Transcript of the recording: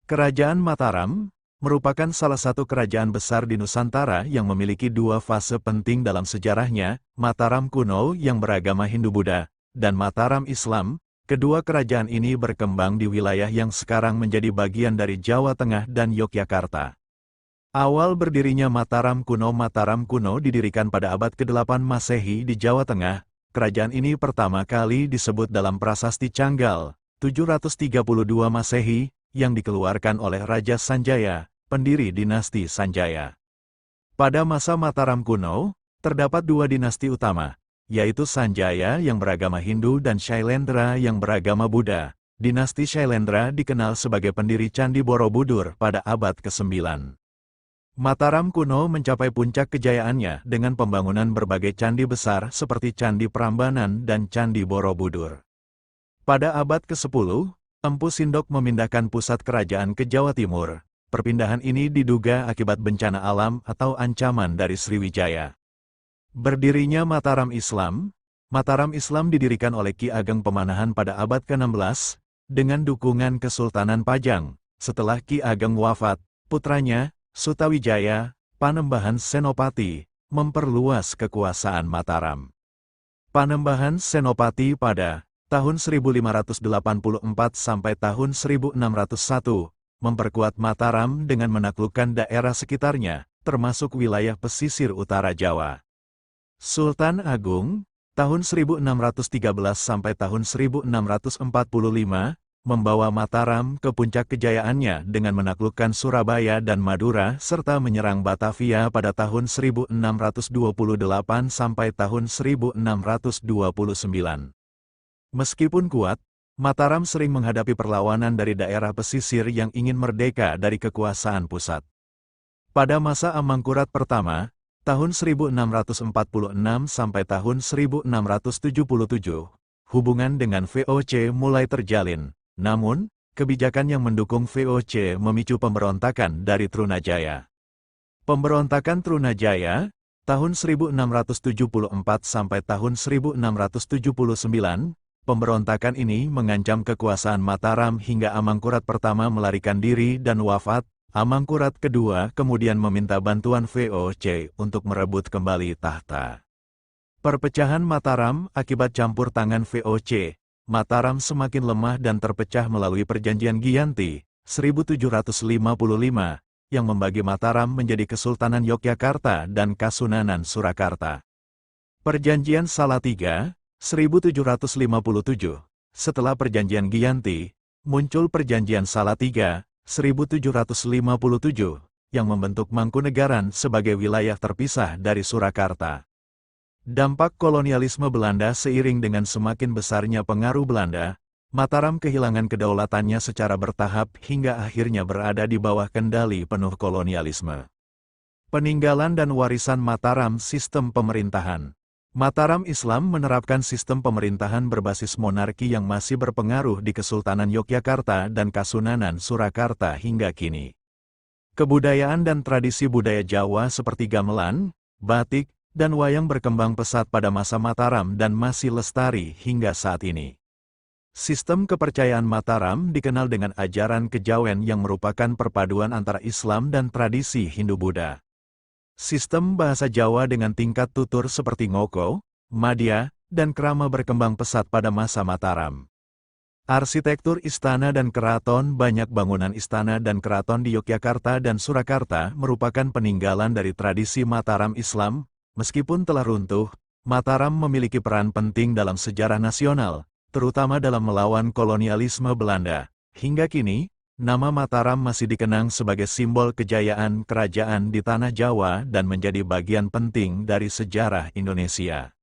Kerajaan Mataram merupakan salah satu kerajaan besar di Nusantara yang memiliki dua fase penting dalam sejarahnya, Mataram kuno yang beragama Hindu-Buddha, dan Mataram Islam. Kedua kerajaan ini berkembang di wilayah yang sekarang menjadi bagian dari Jawa Tengah dan Yogyakarta. Awal berdirinya Mataram kuno didirikan pada abad ke-8 Masehi di Jawa Tengah. Kerajaan ini pertama kali disebut dalam Prasasti Canggal, 732 Masehi, yang dikeluarkan oleh Raja Sanjaya, pendiri dinasti Sanjaya. Pada masa Mataram kuno, terdapat dua dinasti utama, yaitu Sanjaya yang beragama Hindu dan Shailendra yang beragama Buddha. Dinasti Shailendra dikenal sebagai pendiri Candi Borobudur pada abad ke-9. Mataram kuno mencapai puncak kejayaannya dengan pembangunan berbagai candi besar seperti Candi Prambanan dan Candi Borobudur. Pada abad ke-10, Empu Sindok memindahkan pusat kerajaan ke Jawa Timur. Perpindahan ini diduga akibat bencana alam atau ancaman dari Sriwijaya. Berdirinya Mataram Islam didirikan oleh Ki Ageng Pemanahan pada abad ke-16, dengan dukungan Kesultanan Pajang. Setelah Ki Ageng wafat, putranya, Sutawijaya, Panembahan Senopati, memperluas kekuasaan Mataram. Panembahan Senopati pada tahun 1584 sampai tahun 1601, memperkuat Mataram dengan menaklukkan daerah sekitarnya, termasuk wilayah pesisir utara Jawa. Sultan Agung, tahun 1613 sampai tahun 1645, membawa Mataram ke puncak kejayaannya dengan menaklukkan Surabaya dan Madura serta menyerang Batavia pada tahun 1628 sampai tahun 1629. Meskipun kuat, Mataram sering menghadapi perlawanan dari daerah pesisir yang ingin merdeka dari kekuasaan pusat. Pada masa Amangkurat pertama, tahun 1646 sampai tahun 1677, hubungan dengan VOC mulai terjalin. Namun, kebijakan yang mendukung VOC memicu pemberontakan dari Trunajaya. Pemberontakan Trunajaya, tahun 1674 sampai tahun 1679, pemberontakan ini mengancam kekuasaan Mataram hingga Amangkurat pertama melarikan diri dan wafat. Amangkurat kedua kemudian meminta bantuan VOC untuk merebut kembali tahta. Perpecahan Mataram akibat campur tangan VOC. Mataram semakin lemah dan terpecah melalui Perjanjian Giyanti, 1755, yang membagi Mataram menjadi Kesultanan Yogyakarta dan Kasunanan Surakarta. Perjanjian Salatiga, 1757. Setelah Perjanjian Giyanti, muncul Perjanjian Salatiga, 1757, yang membentuk Mangkunegaran sebagai wilayah terpisah dari Surakarta. Dampak kolonialisme Belanda seiring dengan semakin besarnya pengaruh Belanda, Mataram kehilangan kedaulatannya secara bertahap hingga akhirnya berada di bawah kendali penuh kolonialisme. Peninggalan dan warisan Mataram. Sistem pemerintahan. Mataram Islam menerapkan sistem pemerintahan berbasis monarki yang masih berpengaruh di Kesultanan Yogyakarta dan Kasunanan Surakarta hingga kini. Kebudayaan dan tradisi budaya Jawa seperti gamelan, batik, dan wayang berkembang pesat pada masa Mataram dan masih lestari hingga saat ini. Sistem kepercayaan Mataram dikenal dengan ajaran kejawen yang merupakan perpaduan antara Islam dan tradisi Hindu-Buddha. Sistem bahasa Jawa dengan tingkat tutur seperti ngoko, madya, dan krama berkembang pesat pada masa Mataram. Arsitektur istana dan keraton. Banyak bangunan istana dan keraton di Yogyakarta dan Surakarta merupakan peninggalan dari tradisi Mataram Islam. Meskipun telah runtuh, Mataram memiliki peran penting dalam sejarah nasional, terutama dalam melawan kolonialisme Belanda. Hingga kini, nama Mataram masih dikenang sebagai simbol kejayaan kerajaan di tanah Jawa dan menjadi bagian penting dari sejarah Indonesia.